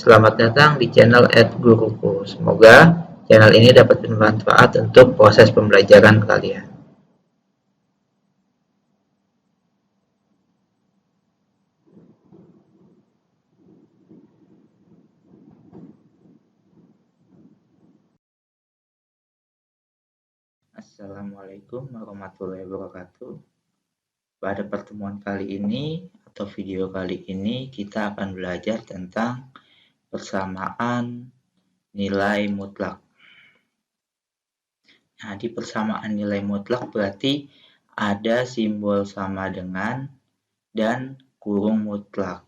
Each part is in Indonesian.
Selamat datang di channel @guruku. Semoga channel ini dapat bermanfaat untuk proses pembelajaran kalian. Assalamualaikum warahmatullahi wabarakatuh. Pada pertemuan kali ini atau video kali ini kita akan belajar tentang persamaan nilai mutlak. Nah, di persamaan nilai mutlak berarti ada simbol sama dengan dan kurung mutlak.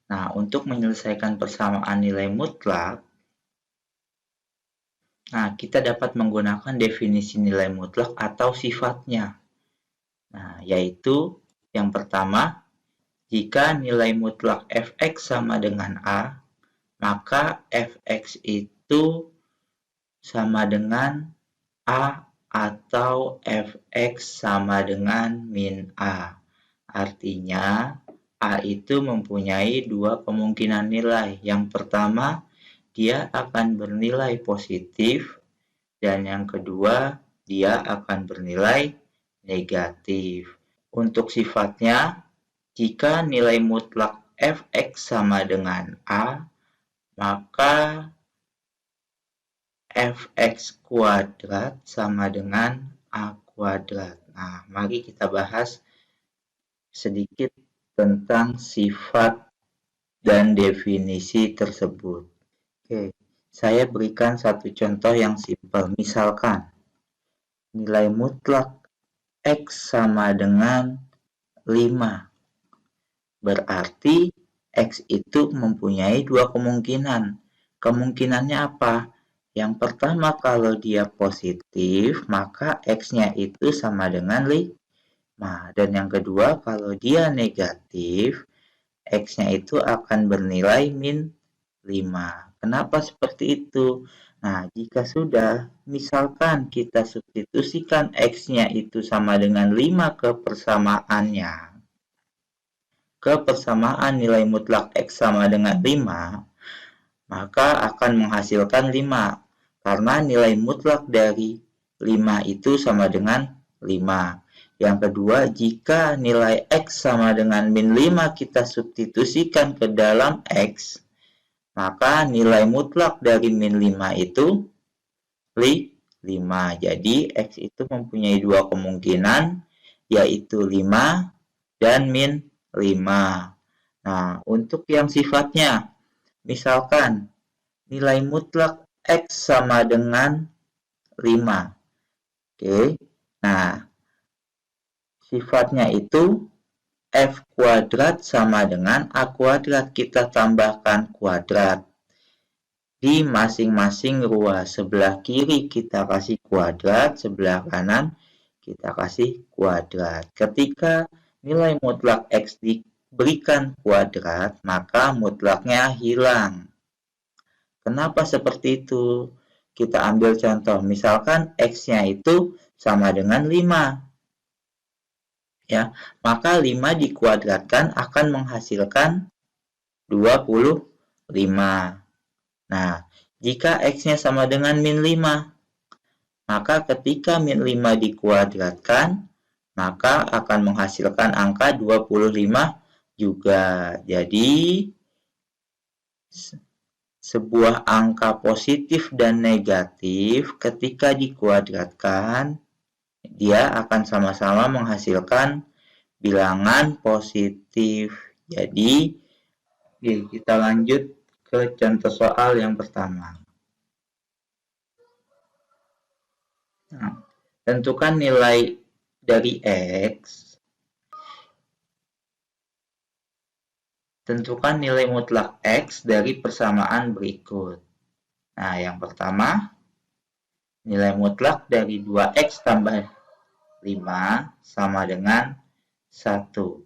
Nah, untuk menyelesaikan persamaan nilai mutlak, kita dapat menggunakan definisi nilai mutlak atau sifatnya. Nah, yaitu yang pertama, jika nilai mutlak fx sama dengan A, maka fx itu sama dengan A atau fx sama dengan min A. Artinya, A itu mempunyai dua kemungkinan nilai. Yang pertama, dia akan bernilai positif, dan yang kedua, dia akan bernilai negatif. Untuk sifatnya, jika nilai mutlak fx sama dengan A, maka fx kuadrat sama dengan A kuadrat. Nah, mari kita bahas sedikit tentang sifat dan definisi tersebut. Oke, saya berikan satu contoh yang simpel. Misalkan, nilai mutlak X sama dengan 5. Berarti X itu mempunyai dua kemungkinan. Kemungkinannya apa? Yang pertama, kalau dia positif, maka X-nya itu sama dengan 5. Dan yang kedua, kalau dia negatif, X-nya itu akan bernilai min 5. Kenapa seperti itu? Nah, jika sudah, misalkan kita substitusikan X-nya itu sama dengan 5 ke persamaannya, ke persamaan nilai mutlak X sama dengan 5, maka akan menghasilkan 5. Karena nilai mutlak dari 5 itu sama dengan 5. Yang kedua, jika nilai X sama dengan min 5 kita substitusikan ke dalam X, maka nilai mutlak dari min 5 itu 5. Jadi, X itu mempunyai dua kemungkinan, yaitu 5 dan min 5. Nah, untuk yang sifatnya, misalkan nilai mutlak X sama dengan 5. Oke, nah, sifatnya itu F kuadrat sama dengan A kuadrat. Kita tambahkan kuadrat. Di masing-masing ruas, sebelah kiri kita kasih kuadrat, sebelah kanan kita kasih kuadrat. Ketika nilai mutlak X diberikan kuadrat, maka mutlaknya hilang. Kenapa seperti itu? Kita ambil contoh, misalkan X-nya itu sama dengan 5. Ya, maka 5 dikuadratkan akan menghasilkan 25. Nah, jika X-nya sama dengan min 5, maka ketika min 5 dikuadratkan, maka akan menghasilkan angka 25 juga. Jadi, sebuah angka positif dan negatif ketika dikuadratkan, dia akan sama-sama menghasilkan bilangan positif. Jadi, kita lanjut ke contoh soal yang pertama. Nah, tentukan nilai dari X. Tentukan nilai mutlak X dari persamaan berikut. Nah, yang pertama, nilai mutlak dari 2X tambah 5 sama dengan 1.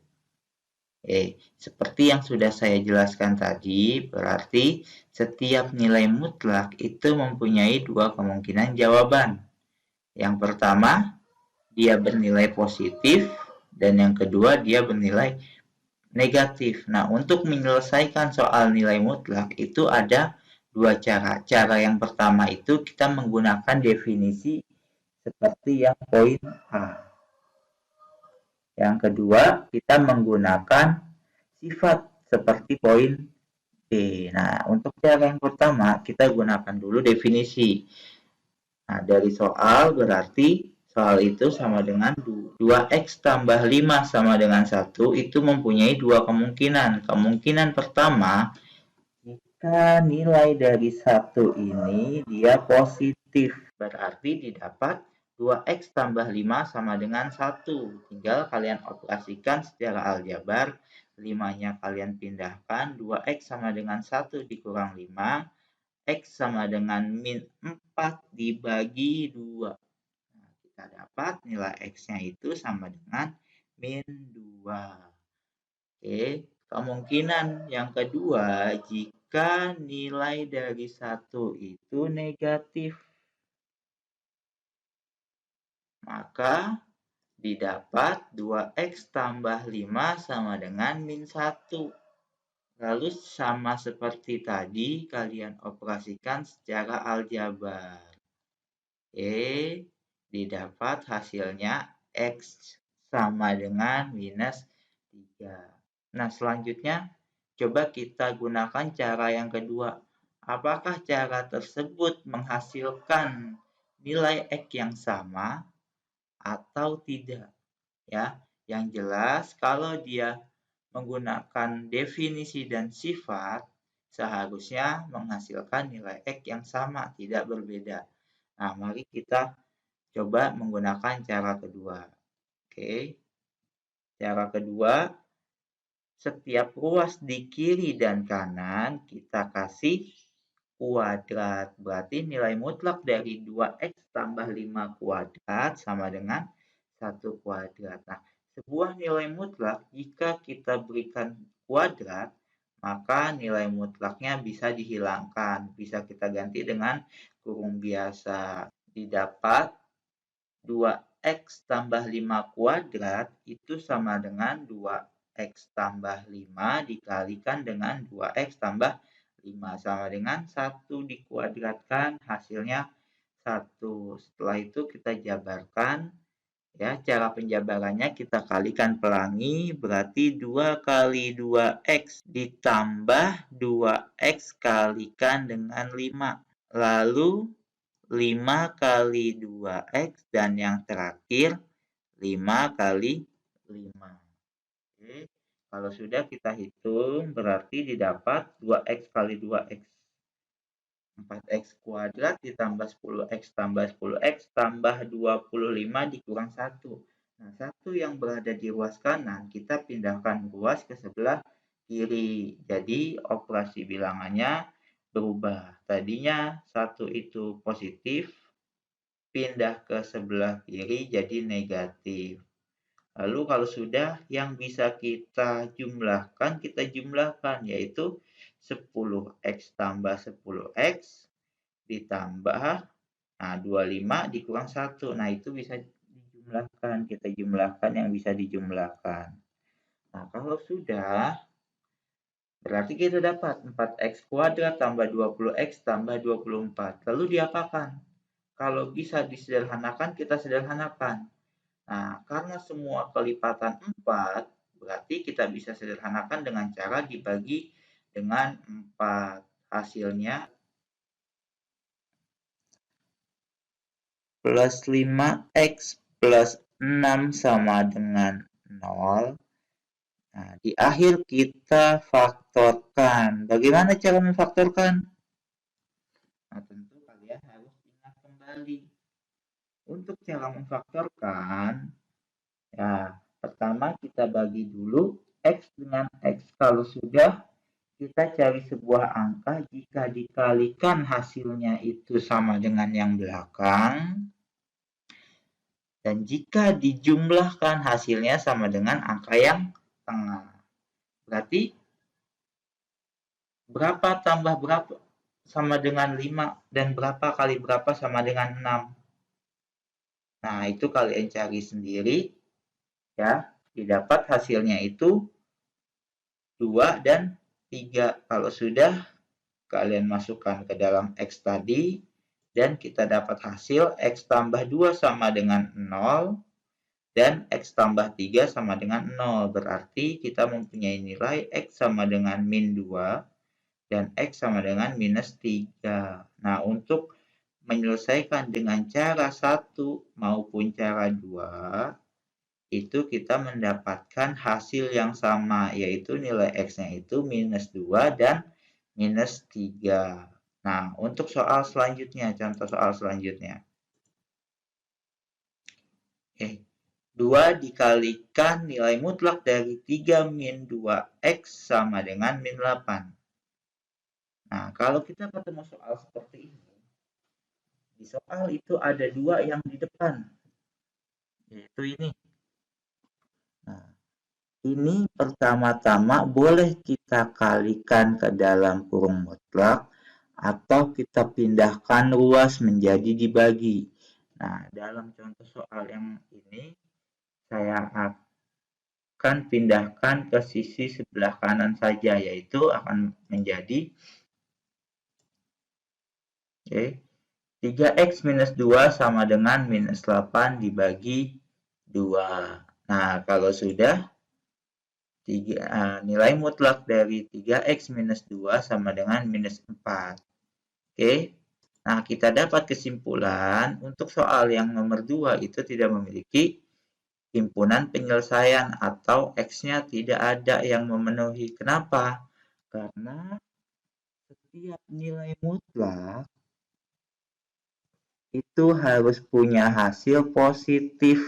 Seperti yang sudah saya jelaskan tadi, berarti setiap nilai mutlak itu mempunyai dua kemungkinan jawaban. Yang pertama, dia bernilai positif, dan yang kedua, dia bernilai negatif. Nah, untuk menyelesaikan soal nilai mutlak itu ada dua cara. Cara yang pertama itu kita menggunakan definisi seperti yang poin A. Yang kedua, kita menggunakan sifat seperti poin B. Nah, untuk cara yang pertama, kita gunakan dulu definisi. Nah, dari soal berarti soal itu sama dengan 2x tambah 5 sama dengan 1 itu mempunyai dua kemungkinan. Kemungkinan pertama, jika nilai dari 1 ini dia positif, berarti didapat 2x tambah 5 sama dengan 1. Tinggal kalian operasikan secara aljabar, 5-nya kalian pindahkan, 2x sama dengan 1 dikurang 5, X sama dengan min 4 dibagi 2. Nah, kita dapat nilai X-nya itu sama dengan min 2. Oke, kemungkinan yang kedua, jika nilai dari 1 itu negatif, maka didapat 2X tambah 5 sama dengan min 1. Lalu sama seperti tadi, kalian operasikan secara aljabar. Didapat hasilnya X sama dengan minus 3. Nah, selanjutnya coba kita gunakan cara yang kedua. Apakah cara tersebut menghasilkan nilai X yang sama atau tidak? Ya, yang jelas kalau dia menggunakan definisi dan sifat, seharusnya menghasilkan nilai X yang sama, tidak berbeda. Nah, mari kita coba menggunakan cara kedua. Oke. Cara kedua, setiap ruas di kiri dan kanan kita kasih kuadrat. Berarti nilai mutlak dari 2x tambah 5 kuadrat sama dengan 1 kuadrat. Nah, sebuah nilai mutlak jika kita berikan kuadrat, maka nilai mutlaknya bisa dihilangkan. Bisa kita ganti dengan kurung biasa. Didapat 2x tambah 5 kuadrat itu sama dengan 2x tambah 5 dikalikan dengan 2x tambah 5 sama dengan 1 dikuadratkan hasilnya 1. Setelah itu kita jabarkan. Ya, cara penjabarannya kita kalikan pelangi berarti 2 kali 2x ditambah 2x kalikan dengan 5. Lalu 5 kali 2x dan yang terakhir 5 kali 5. Oke. Kalau sudah kita hitung berarti didapat 2x kali 2x 4x kuadrat ditambah 10x tambah 10x tambah 25 dikurang 1. Nah, 1 yang berada di ruas kanan kita pindahkan ruas ke sebelah kiri. Jadi operasi bilangannya berubah. Tadinya 1 itu positif, pindah ke sebelah kiri jadi negatif. Lalu kalau sudah yang bisa kita jumlahkan yaitu 10x tambah 10x ditambah 25 dikurang 1. Nah, itu bisa dijumlahkan. Kita jumlahkan yang bisa dijumlahkan. Nah, kalau sudah berarti kita dapat 4x kuadrat tambah 20x tambah 24. Lalu diapakan? Kalau bisa disederhanakan, kita sederhanakan. Nah, karena semua kelipatan 4, berarti kita bisa sederhanakan dengan cara dibagi dengan 4. Hasilnya plus 5x plus 6 sama dengan 0. Nah, di akhir kita faktorkan. Bagaimana cara memfaktorkan? Nah, tentu kalian harus ingat kembali. Untuk cara memfaktorkan, ya, pertama kita bagi dulu X dengan X. Kalau sudah, kita cari sebuah angka jika dikalikan hasilnya itu sama dengan yang belakang. Dan jika dijumlahkan hasilnya sama dengan angka yang tengah. Berarti berapa tambah berapa sama dengan 5 dan berapa kali berapa sama dengan 6. Nah, itu kalian cari sendiri. Ya, didapat hasilnya itu 2 dan 3. Kalau sudah, kalian masukkan ke dalam X tadi, dan kita dapat hasil X tambah 2 sama dengan 0, dan X tambah 3 sama dengan 0. Berarti kita mempunyai nilai X sama dengan min 2, dan X sama dengan minus 3. Nah, untuk menyelesaikan dengan cara 1 maupun cara 2, itu kita mendapatkan hasil yang sama, yaitu nilai X-nya itu minus 2 dan minus 3. Nah, untuk soal selanjutnya, contoh soal selanjutnya. Oke, 2 dikalikan nilai mutlak dari 3 min 2X sama dengan min 8. Nah, kalau kita ketemu soal seperti ini, di soal itu ada 2 yang di depan, yaitu ini. Nah, ini pertama-tama boleh kita kalikan ke dalam kurung mutlak atau kita pindahkan ruas menjadi dibagi. Nah, dalam contoh soal yang ini, saya akan pindahkan ke sisi sebelah kanan saja, yaitu akan menjadi 3X minus 2 sama dengan minus 8 dibagi 2. Nah, kalau sudah, nilai mutlak dari 3X minus 2 sama dengan minus 4. Oke, nah kita dapat kesimpulan untuk soal yang nomor 2 itu tidak memiliki himpunan penyelesaian atau X-nya tidak ada yang memenuhi. Kenapa? Karena setiap nilai mutlak itu harus punya hasil positif.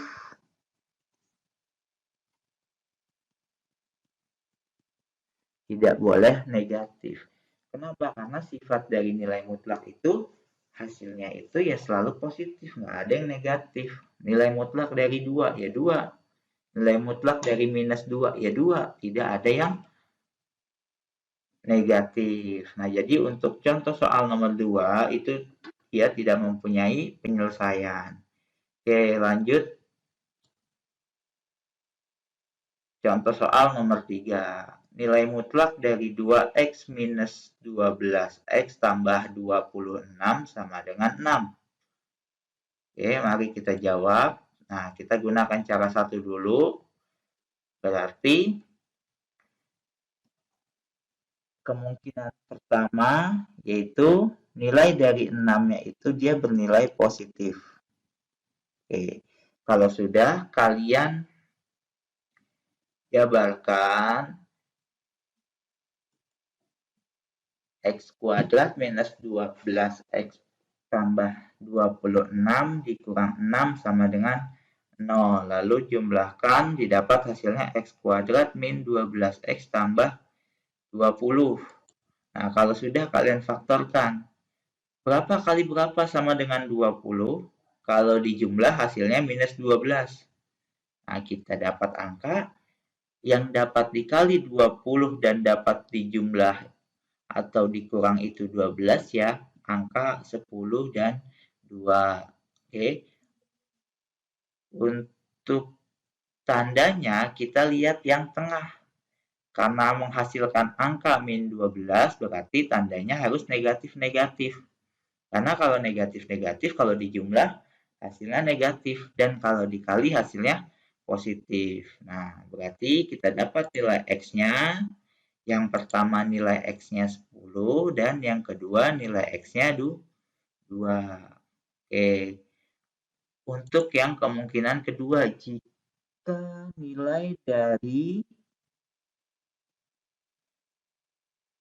Tidak boleh negatif. Kenapa? Karena sifat dari nilai mutlak itu hasilnya itu ya selalu positif, nggak ada yang negatif. Nilai mutlak dari 2 ya 2. Nilai mutlak dari minus 2 ya 2. Tidak ada yang negatif. Nah, jadi untuk contoh soal nomor 2 itu dia tidak mempunyai penyelesaian. Oke, lanjut. Contoh soal nomor 3. Nilai mutlak dari 2X minus 12X tambah 26 sama dengan 6. Oke, mari kita jawab. Nah, kita gunakan cara 1 dulu. Berarti kemungkinan pertama yaitu nilai dari 6-nya itu dia bernilai positif. Oke, kalau sudah kalian jabarkan X kuadrat minus 12X tambah 26 dikurang 6 sama dengan 0. Lalu jumlahkan, didapat hasilnya X kuadrat min 12X tambah 20. Nah, kalau sudah kalian faktorkan. Berapa kali berapa sama dengan 20? Kalau dijumlah hasilnya minus 12. Nah, kita dapat angka yang dapat dikali 20 dan dapat dijumlah atau dikurang itu 12 ya, angka 10 dan 2. Oke. Untuk tandanya kita lihat yang tengah. Karena menghasilkan angka min 12 berarti tandanya harus negatif-negatif. Karena kalau negatif-negatif kalau dijumlah hasilnya negatif dan kalau dikali hasilnya positif. Nah, berarti kita dapat nilai X-nya. Yang pertama nilai X-nya 10 dan yang kedua nilai X-nya 2. Oke. Untuk yang kemungkinan kedua, jika nilai dari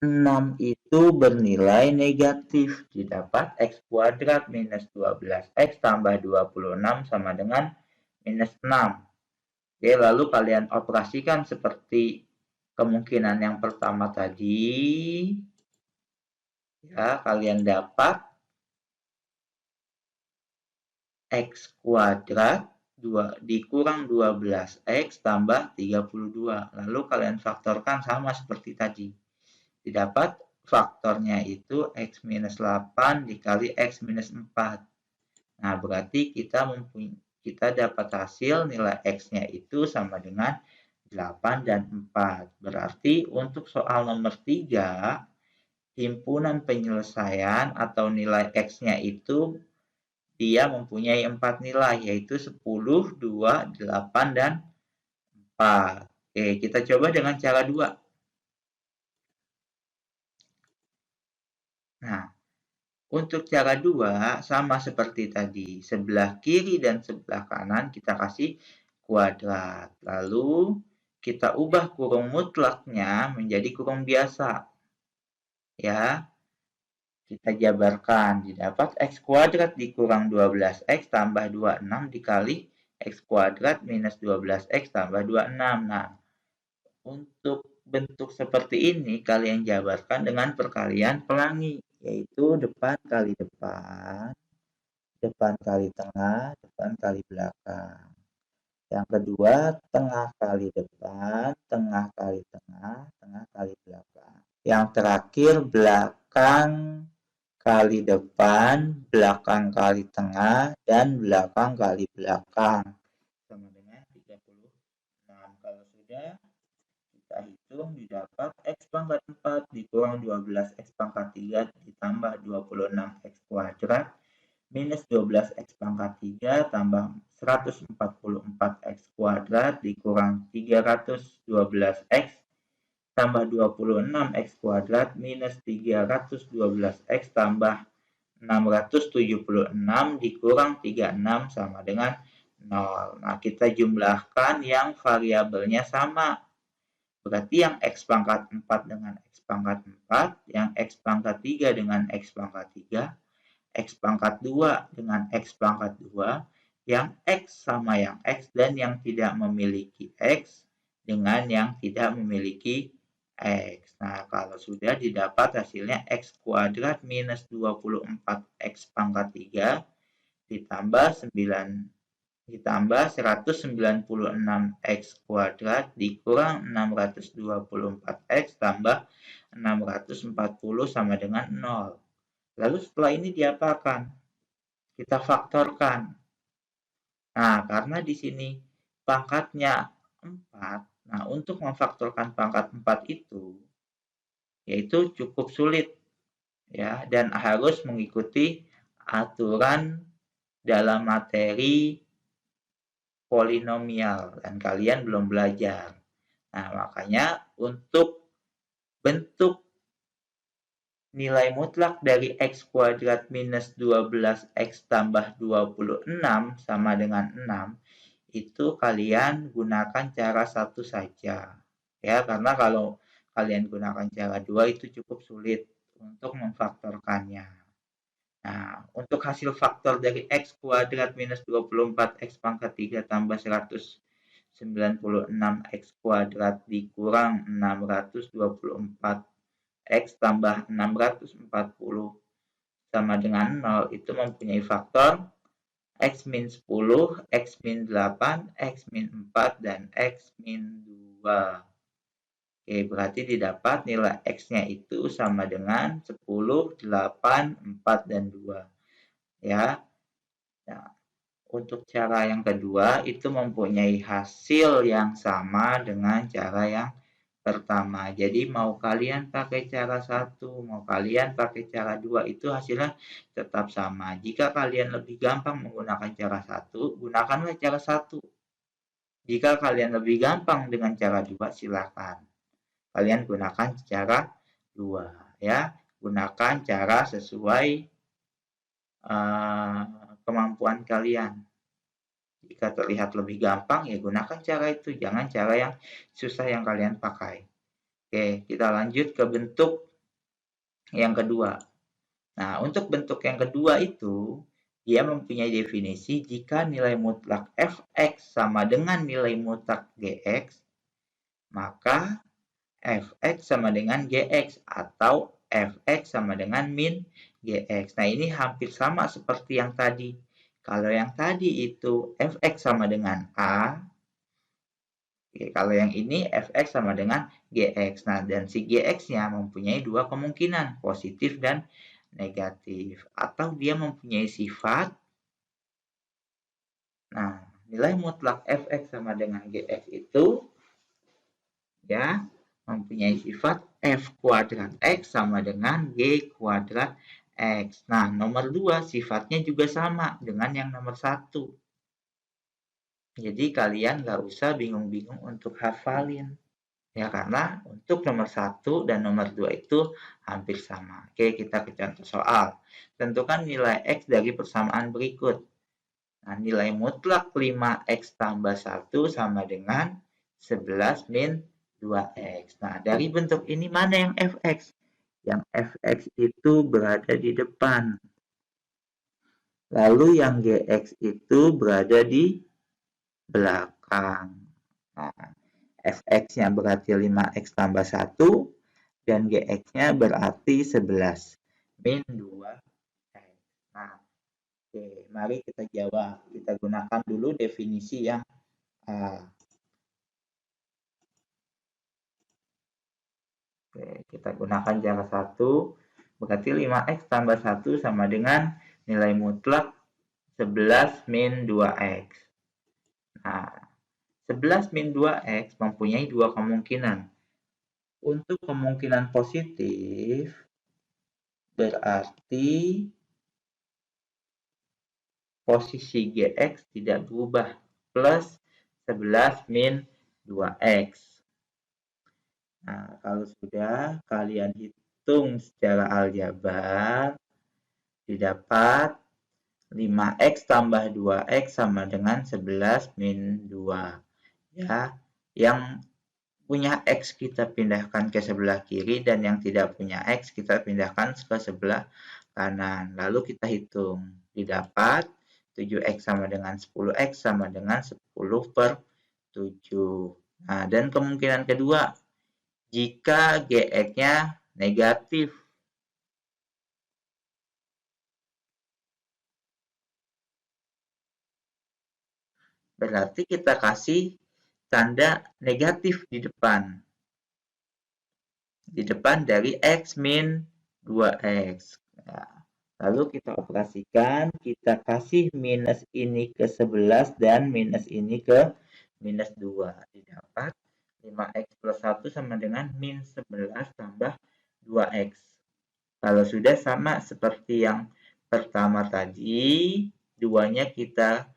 6 itu bernilai negatif, didapat X kuadrat minus 12X tambah 26 sama dengan minus 6. Oke, lalu kalian operasikan seperti kemungkinan yang pertama tadi, ya, kalian dapat X kuadrat dikurang 12X tambah 32. Lalu kalian faktorkan sama seperti tadi. Didapat faktornya itu X minus 8 dikali X minus 4. Nah, berarti kita dapat hasil nilai X-nya itu sama dengan 8, dan 4. Berarti untuk soal nomor 3, himpunan penyelesaian atau nilai X-nya itu dia mempunyai 4 nilai, yaitu 10, 2, 8, dan 4. Oke, kita coba dengan cara 2. Nah, untuk cara 2 sama seperti tadi. Sebelah kiri dan sebelah kanan kita kasih kuadrat. Lalu kita ubah kurung mutlaknya menjadi kurung biasa. Ya, kita jabarkan. Didapat X kuadrat dikurang 12X tambah 26 dikali X kuadrat minus 12X tambah 26. Nah, untuk bentuk seperti ini kalian jabarkan dengan perkalian pelangi, yaitu depan kali depan, depan kali tengah, depan kali belakang. Yang kedua, tengah kali depan, tengah kali tengah, tengah kali belakang. Yang terakhir, belakang kali depan, belakang kali tengah, dan belakang kali belakang. Sama dengan 36. Kalau sudah, kita hitung didapat X pangkat 4 dikurang 12X pangkat 3 ditambah 26X kuadrat minus 12X pangkat 3 tambah 144X kuadrat dikurang 312X tambah 26X kuadrat minus 312X tambah 676 dikurang 36 sama dengan 0. Nah, kita jumlahkan yang variabelnya sama. Berarti yang X pangkat 4 dengan X pangkat 4, yang X pangkat 3 dengan X pangkat 3, X pangkat 2 dengan X pangkat 2, yang X sama yang X, dan yang tidak memiliki X dengan yang tidak memiliki X. Nah, kalau sudah didapat hasilnya X kuadrat minus 24X pangkat 3 ditambah 196X kuadrat dikurang 624X tambah 640 sama dengan 0. Lalu setelah ini diapakan? Kita faktorkan. Nah, karena di sini pangkatnya 4, nah, untuk memfaktorkan pangkat 4 itu, yaitu cukup sulit, ya, dan harus mengikuti aturan dalam materi polinomial, dan kalian belum belajar. Nah, makanya untuk bentuk nilai mutlak dari X kuadrat minus 12X tambah 26 sama dengan 6, itu kalian gunakan cara satu saja. Ya, karena kalau kalian gunakan cara 2 itu cukup sulit untuk memfaktorkannya. Nah, untuk hasil faktor dari X kuadrat minus 24X pangkat 3 tambah 196X kuadrat dikurang 624X tambah 640 sama dengan 0 itu mempunyai faktor X min 10, X min 8, X min 4, dan X min 2. Oke, berarti didapat nilai X-nya itu sama dengan 10, 8, 4, dan 2. Ya. Nah, untuk cara yang kedua itu mempunyai hasil yang sama dengan cara yang pertama. Jadi mau kalian pakai cara 1, mau kalian pakai cara 2, itu hasilnya tetap sama. Jika kalian lebih gampang menggunakan cara 1, gunakanlah cara 1. Jika kalian lebih gampang dengan cara 2, silakan kalian gunakan cara 2, ya. Gunakan cara sesuai kemampuan kalian. Jika terlihat lebih gampang, ya gunakan cara itu. Jangan cara yang susah yang kalian pakai. Oke, kita lanjut ke bentuk yang kedua. Nah, untuk bentuk yang kedua itu, dia mempunyai definisi jika nilai mutlak fx sama dengan nilai mutlak gx, maka fx sama dengan gx atau fx sama dengan min gx. Nah, ini hampir sama seperti yang tadi. Kalau yang tadi itu fx sama dengan A, oke, kalau yang ini fx sama dengan gx. Nah, dan si gx-nya mempunyai dua kemungkinan, positif dan negatif. Atau dia mempunyai sifat. Nah, nilai mutlak fx sama dengan gx itu ya, mempunyai sifat f kuadrat x sama dengan g kuadrat x. Nah, nomor 2 sifatnya juga sama dengan yang nomor 1. Jadi kalian nggak usah bingung-bingung untuk hafalin. Ya, karena untuk nomor 1 dan nomor 2 itu hampir sama. Oke, kita ke contoh soal. Tentukan nilai X dari persamaan berikut. Nah, nilai mutlak 5X tambah 1 sama dengan 11 min 2X. Nah, dari bentuk ini mana yang Fx? Yang Fx itu berada di depan. Lalu yang Gx itu berada di belakang. Nah, Fx-nya berarti 5x tambah 1 dan Gx-nya berarti 11 min 2x. Nah, oke, mari kita jawab. Kita gunakan dulu definisi yang A. Oke, kita gunakan cara 1. Berarti 5x tambah 1 sama dengan nilai mutlak 11 min 2x. Nah, 11 min 2x mempunyai dua kemungkinan. Untuk kemungkinan positif, berarti posisi Gx tidak berubah, plus 11 min 2x. Nah, kalau sudah kalian hitung secara aljabar, didapat 5x tambah 2x sama dengan 11 min 2. Ya, yang punya X kita pindahkan ke sebelah kiri dan yang tidak punya X kita pindahkan ke sebelah kanan. Lalu kita hitung. Didapat 7X sama dengan 10X sama dengan 10 per 7. Nah, dan kemungkinan kedua, jika Gx-nya negatif. Berarti kita kasih tanda negatif di depan. Di depan dari X min 2X. Nah, lalu kita operasikan, kita kasih minus ini ke 11 dan minus ini ke minus 2. Didapat 5X plus 1 sama dengan min 11 tambah 2X. Kalau sudah sama seperti yang pertama tadi, duanya kita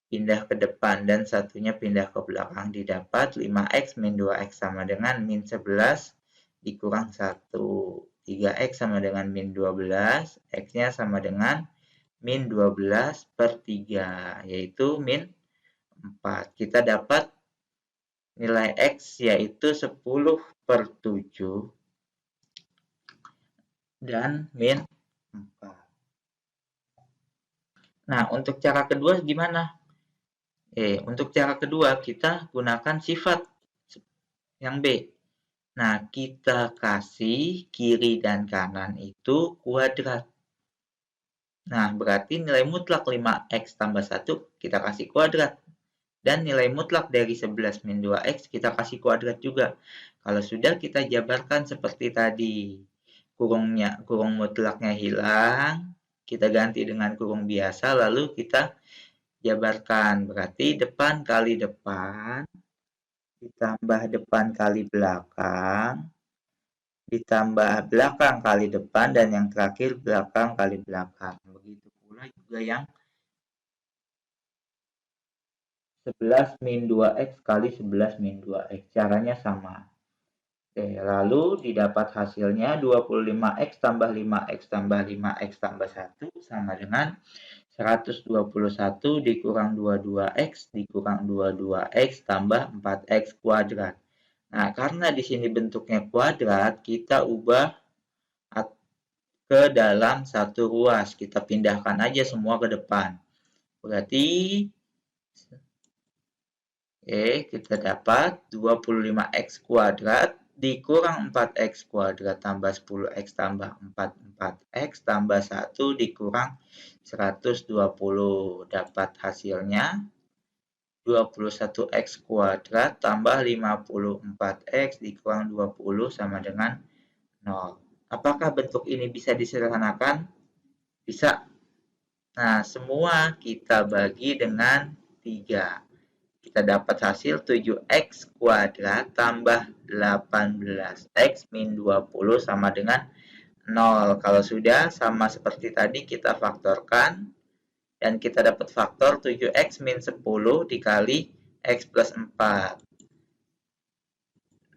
pindah ke depan dan satunya pindah ke belakang. Didapat 5X min 2X sama dengan min 11 dikurang 1. 3X sama dengan min 12, X-nya sama dengan min 12 per 3, yaitu min 4. Kita dapat nilai X yaitu 10 per 7 dan min 4. Nah, untuk cara kedua gimana? Untuk cara kedua kita gunakan sifat yang B. Nah, kita kasih kiri dan kanan itu kuadrat. Nah, berarti nilai mutlak 5x tambah 1 kita kasih kuadrat. Dan nilai mutlak dari 11 min 2x kita kasih kuadrat juga. Kalau sudah kita jabarkan seperti tadi. Kurung mutlaknya hilang, kita ganti dengan kurung biasa, lalu kita jabarkan. Berarti depan kali depan, ditambah depan kali belakang, ditambah belakang kali depan, dan yang terakhir belakang kali belakang. Begitu pula juga yang 11 min 2x kali 11 min 2x. Caranya sama. Lalu didapat hasilnya 25x tambah 5x tambah 5x tambah 1 sama dengan 121 dikurang 22x dikurang 22x tambah 4x kuadrat. Nah, karena di sini bentuknya kuadrat, kita ubah ke dalam satu ruas. Kita pindahkan aja semua ke depan. Berarti kita dapat 25x kuadrat dikurang 4x kuadrat tambah 10x tambah 4x tambah 1 dikurang 120. Dapat hasilnya 21x kuadrat tambah 54x dikurang 20 sama dengan 0. Apakah bentuk ini bisa disederhanakan? Bisa. Nah, semua kita bagi dengan 3. Kita kita dapat hasil 7x kuadrat tambah 18x min 20 sama dengan 0. Kalau sudah, sama seperti tadi kita faktorkan. Dan kita dapat faktor 7x min 10 dikali x plus 4.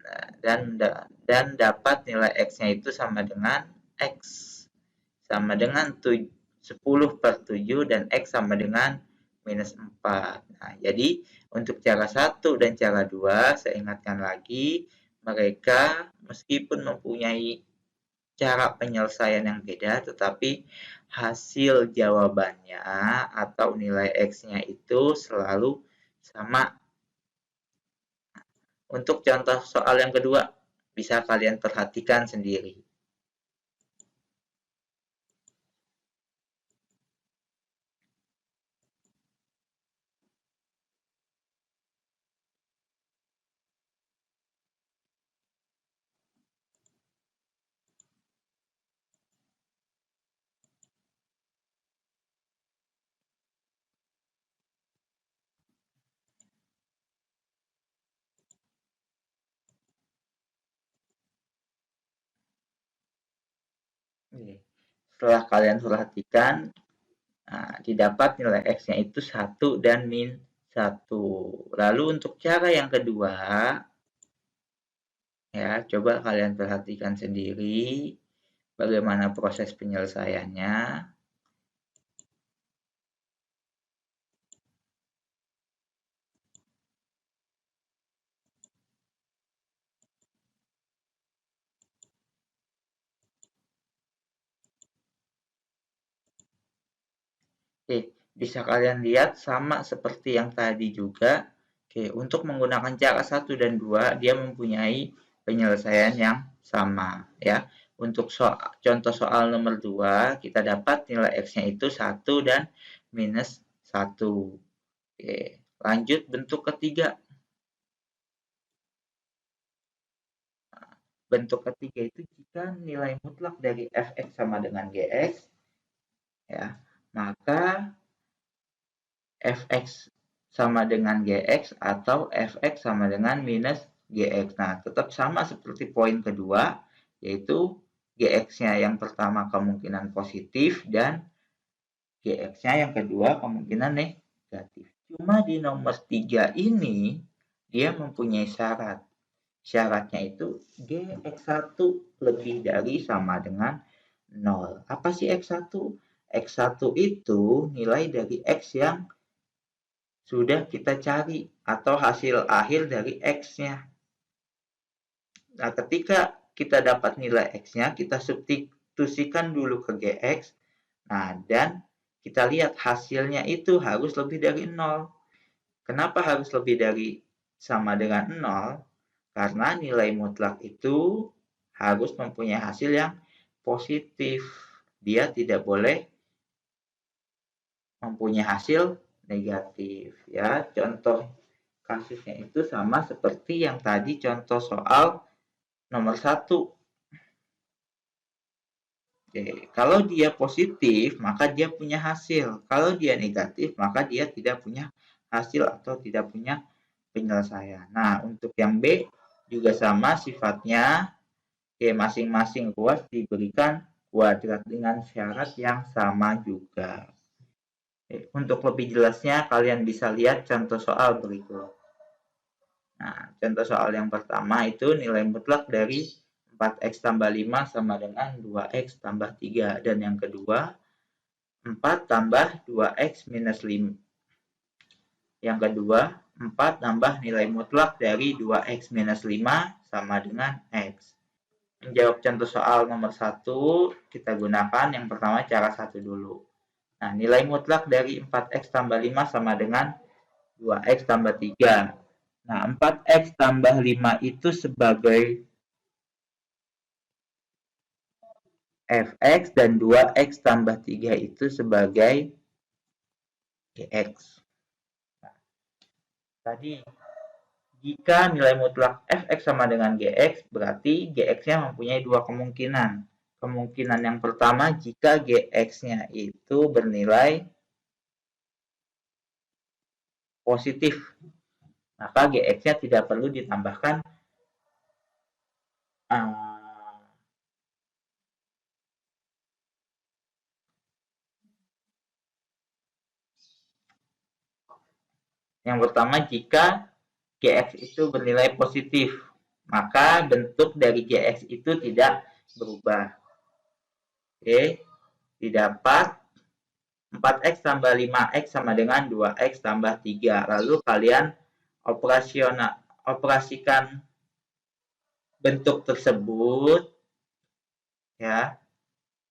Nah, dan dapat nilai x-nya itu sama dengan x sama dengan 10 per 7 dan x sama dengan minus 4. Nah, jadi untuk cara 1 dan cara 2, saya ingatkan lagi, mereka meskipun mempunyai cara penyelesaian yang beda, tetapi hasil jawabannya atau nilai X-nya itu selalu sama. Untuk contoh soal yang kedua, bisa kalian perhatikan sendiri. Setelah kalian perhatikan, nah, didapat nilai X-nya itu 1 dan min 1. Lalu untuk cara yang kedua, ya, coba kalian perhatikan sendiri bagaimana proses penyelesaiannya. Oke, bisa kalian lihat sama seperti yang tadi juga. Oke, untuk menggunakan cara 1 dan 2, dia mempunyai penyelesaian yang sama. Ya. Untuk contoh soal nomor 2, kita dapat nilai X-nya itu 1 dan minus 1. Oke, lanjut bentuk ketiga. Bentuk ketiga itu jika nilai mutlak dari fx sama dengan gx, ya, maka fx sama dengan gx atau fx sama dengan minus gx. Nah, tetap sama seperti poin kedua, yaitu gx-nya yang pertama kemungkinan positif dan gx-nya yang kedua kemungkinan negatif. Cuma di nomor 3 ini, dia mempunyai syarat. Syaratnya itu gx1 lebih dari sama dengan 0. Apa sih x1? X1 itu nilai dari x yang sudah kita cari atau hasil akhir dari X-nya. Nah, ketika kita dapat nilai X-nya, kita substitusikan dulu ke GX. Nah, dan kita lihat hasilnya itu harus lebih dari 0. Kenapa harus lebih dari sama dengan 0? Karena nilai mutlak itu harus mempunyai hasil yang positif. Dia tidak boleh mempunyai hasil negatif, ya. Contoh kasusnya itu sama seperti yang tadi contoh soal nomor 1. Oke, kalau dia positif maka dia punya hasil, kalau dia negatif maka dia tidak punya hasil atau tidak punya penyelesaian. Nah, untuk yang B juga sama sifatnya. Oke, masing-masing ruas diberikan kuadrat dengan syarat yang sama juga. Untuk lebih jelasnya, kalian bisa lihat contoh soal berikut. Nah, contoh soal yang pertama itu nilai mutlak dari 4x tambah 5 sama dengan 2x tambah 3. Dan yang kedua, 4 tambah 2x minus 5. Yang kedua, 4 tambah nilai mutlak dari 2x minus 5 sama dengan x. Menjawab contoh soal nomor 1, kita gunakan yang pertama cara 1 dulu. Nah, nilai mutlak dari 4x tambah 5 sama dengan 2x tambah 3. Nah, 4x tambah 5 itu sebagai fx dan 2x tambah 3 itu sebagai gx. Nah, tadi, jika nilai mutlak fx sama dengan gx, berarti gx-nya mempunyai dua kemungkinan. Kemungkinan yang pertama, jika gx-nya itu bernilai positif. maka Gx-nya tidak perlu ditambahkan yang pertama, jika Gx itu bernilai positif, maka bentuk dari Gx itu tidak berubah. Oke, didapat 4x tambah 5x sama dengan 2x tambah 3. Lalu kalian operasikan bentuk tersebut, ya,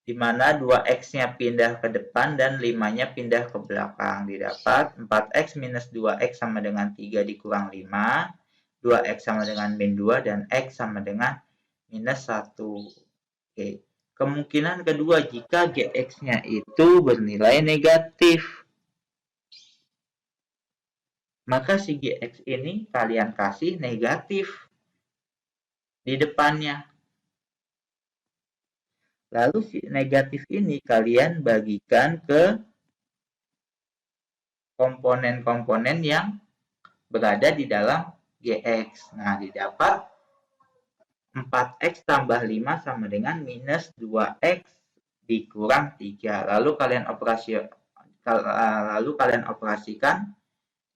di mana 2x-nya pindah ke depan dan 5-nya pindah ke belakang. Didapat 4x minus 2x sama dengan 3 dikurang 5, 2x sama dengan min 2, dan x sama dengan minus 1. Oke. Kemungkinan kedua, jika Gx-nya itu bernilai negatif, maka si Gx ini kalian kasih negatif di depannya. Lalu si negatif ini kalian bagikan ke komponen-komponen yang berada di dalam Gx. Nah, didapat 4x tambah 5 sama dengan minus 2x dikurang 3. Lalu kalian operasikan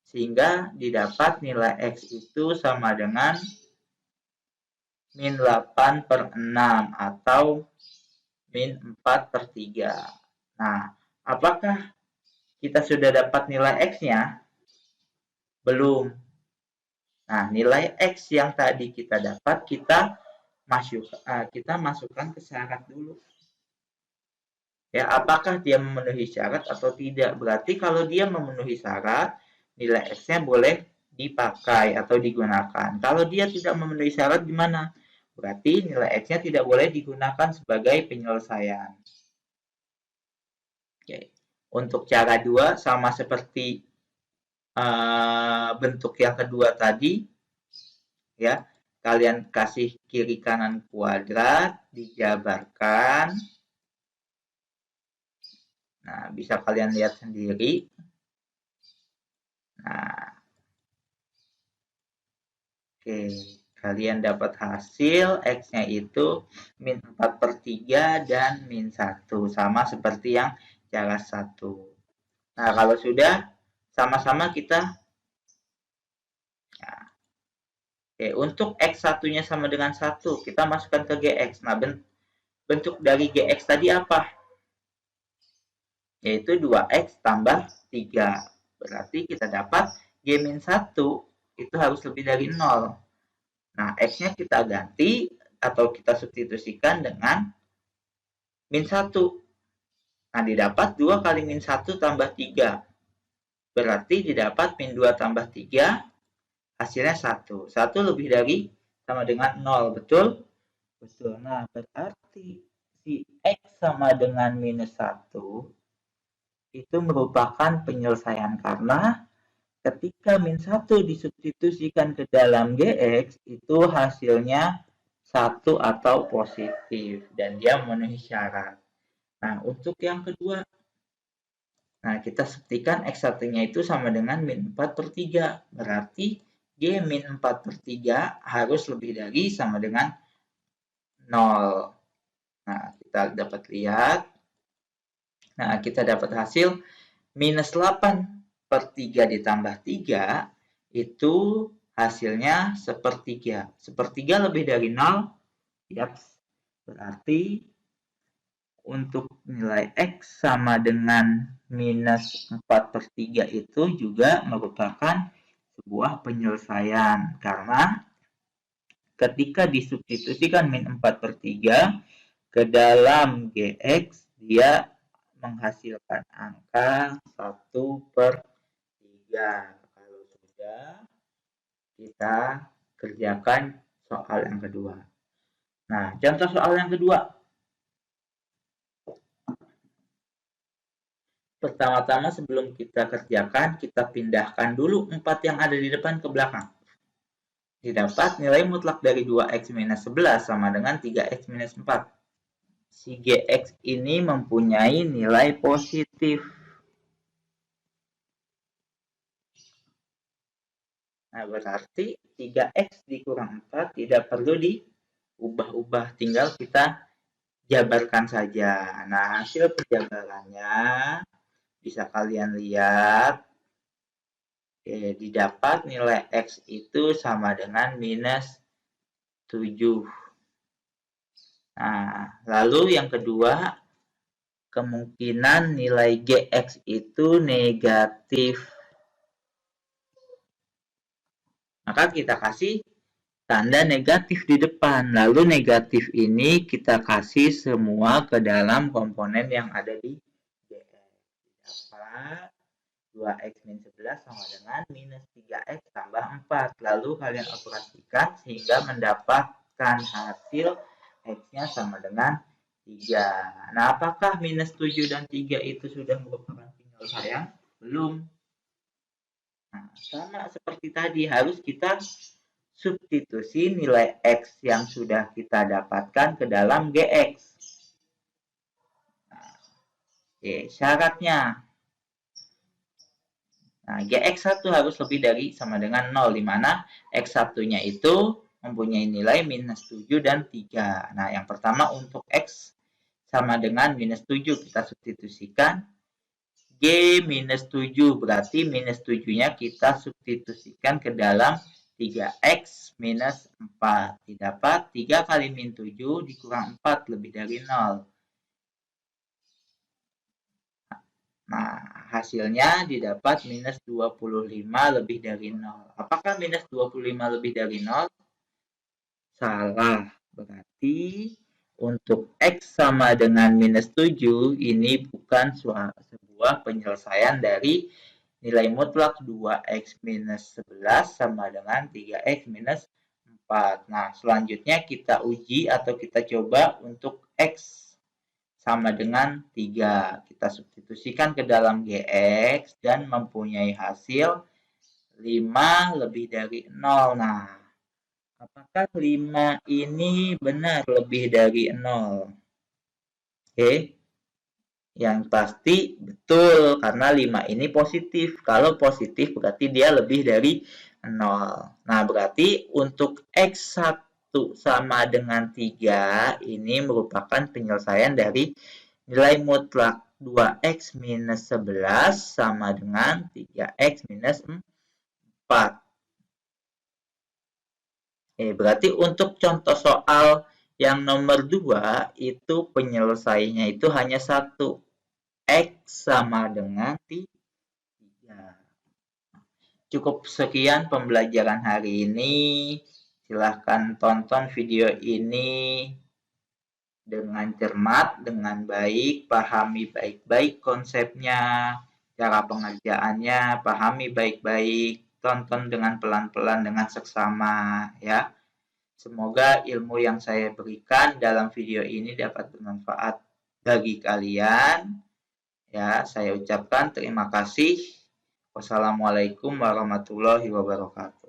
sehingga didapat nilai x itu sama dengan min 8 per 6 atau min 4/3. Nah, apakah kita sudah dapat nilai X-nya? Belum. Nah, nilai X yang tadi kita dapat, kita masukkan ke syarat dulu. Ya, apakah dia memenuhi syarat atau tidak? Berarti kalau dia memenuhi syarat, nilai X-nya boleh dipakai atau digunakan. Kalau dia tidak memenuhi syarat, gimana? Berarti nilai X-nya tidak boleh digunakan sebagai penyelesaian. Oke. Untuk cara 2 sama seperti bentuk yang kedua tadi, ya, kalian kasih kiri kanan kuadrat, dijabarkan. Nah, bisa kalian lihat sendiri. Nah, oke, kalian dapat hasil X-nya itu min 4/3 dan min 1, sama seperti yang cara 1. Nah, kalau sudah, sama-sama kita, nah, oke, untuk X1-nya sama dengan 1, kita masukkan ke Gx. Nah, bentuk dari Gx tadi apa? Yaitu 2x tambah 3. Berarti kita dapat G-1 itu harus lebih dari 0. Nah, X-nya kita ganti atau kita substitusikan dengan min 1. Nah, didapat 2 kali min 1 tambah 3. Berarti didapat min 2 tambah 3, hasilnya 1. 1 lebih dari sama dengan 0, betul? Betul. Nah, berarti si X sama dengan minus 1 itu merupakan penyelesaian karena ketika min 1 disubstitusikan ke dalam Gx, itu hasilnya 1 atau positif dan dia memenuhi syarat. Nah, untuk yang kedua, nah kita buktikan X1-nya itu sama dengan min 4/3. Berarti G min 4/3 harus lebih dari sama dengan 0. Nah, kita dapat lihat. Nah, kita dapat hasil minus 8/3 ditambah 3 itu hasilnya sepertiga. Sepertiga lebih dari 0, yaps. Berarti untuk nilai X sama dengan minus 4/3 itu juga merupakan sebuah penyelesaian. Karena ketika disubstitusikan min 4/3 ke dalam Gx, dia menghasilkan angka 1/3. Kalau sudah, kita kerjakan soal yang kedua. Nah, contoh soal yang kedua. Pertama-tama sebelum kita kerjakan, kita pindahkan dulu 4 yang ada di depan ke belakang. Didapat nilai mutlak dari 2x minus 11 sama dengan 3x minus 4. Si Gx ini mempunyai nilai positif. Nah, berarti 3x dikurang 4 tidak perlu diubah-ubah, tinggal kita jabarkan saja. Nah, hasil penjabarannya bisa kalian lihat. Oke, didapat nilai x itu sama dengan minus 7. Nah, lalu yang kedua, kemungkinan nilai gx itu negatif. Maka kita kasih tanda negatif di depan. Lalu negatif ini kita kasih semua ke dalam komponen yang ada di gx. Dapat 2x min 11 sama dengan minus 3x tambah 4. Lalu kalian operasikan sehingga mendapatkan hasil x-nya sama dengan 3. Nah, apakah minus 7 dan 3 itu sudah merupakan penyelesaian? Belum. Nah, sama seperti tadi, harus kita substitusi nilai x yang sudah kita dapatkan ke dalam gx. Nah, oke, syaratnya. Nah, gx1 harus lebih dari sama dengan 0, di mana x1-nya itu mempunyai nilai minus 7 dan 3. Nah, yang pertama untuk x sama dengan minus 7, kita substitusikan. G minus 7, berarti minus 7-nya kita substitusikan ke dalam 3x minus 4. Didapat 3 kali min 7 dikurang 4 lebih dari 0. Nah, hasilnya didapat minus 25 lebih dari 0. Apakah minus 25 lebih dari 0? Salah. Berarti untuk x sama dengan minus 7, ini bukan sebuah penyelesaian dari nilai mutlak 2x minus 11 sama dengan 3x minus 4. Nah, selanjutnya kita uji atau kita coba untuk x sama dengan 3. Kita substitusikan ke dalam gx dan mempunyai hasil 5 lebih dari 0. Nah, apakah 5 ini benar lebih dari 0? Oke. Yang pasti betul, karena 5 ini positif. Kalau positif berarti dia lebih dari 0. Nah, berarti untuk x1 sama dengan 3 ini merupakan penyelesaian dari nilai mutlak 2x minus 11 sama dengan 3x minus 4. Berarti untuk contoh soal yang nomor 2 itu penyelesaiannya itu hanya 1. X sama dengan 3. Cukup sekian pembelajaran hari ini. Silahkan tonton video ini dengan cermat, dengan baik, pahami baik-baik konsepnya, cara pengerjaannya, pahami baik-baik, tonton dengan pelan-pelan dengan seksama, ya. Semoga ilmu yang saya berikan dalam video ini dapat bermanfaat bagi kalian. Ya, saya ucapkan terima kasih. Wassalamualaikum warahmatullahi wabarakatuh.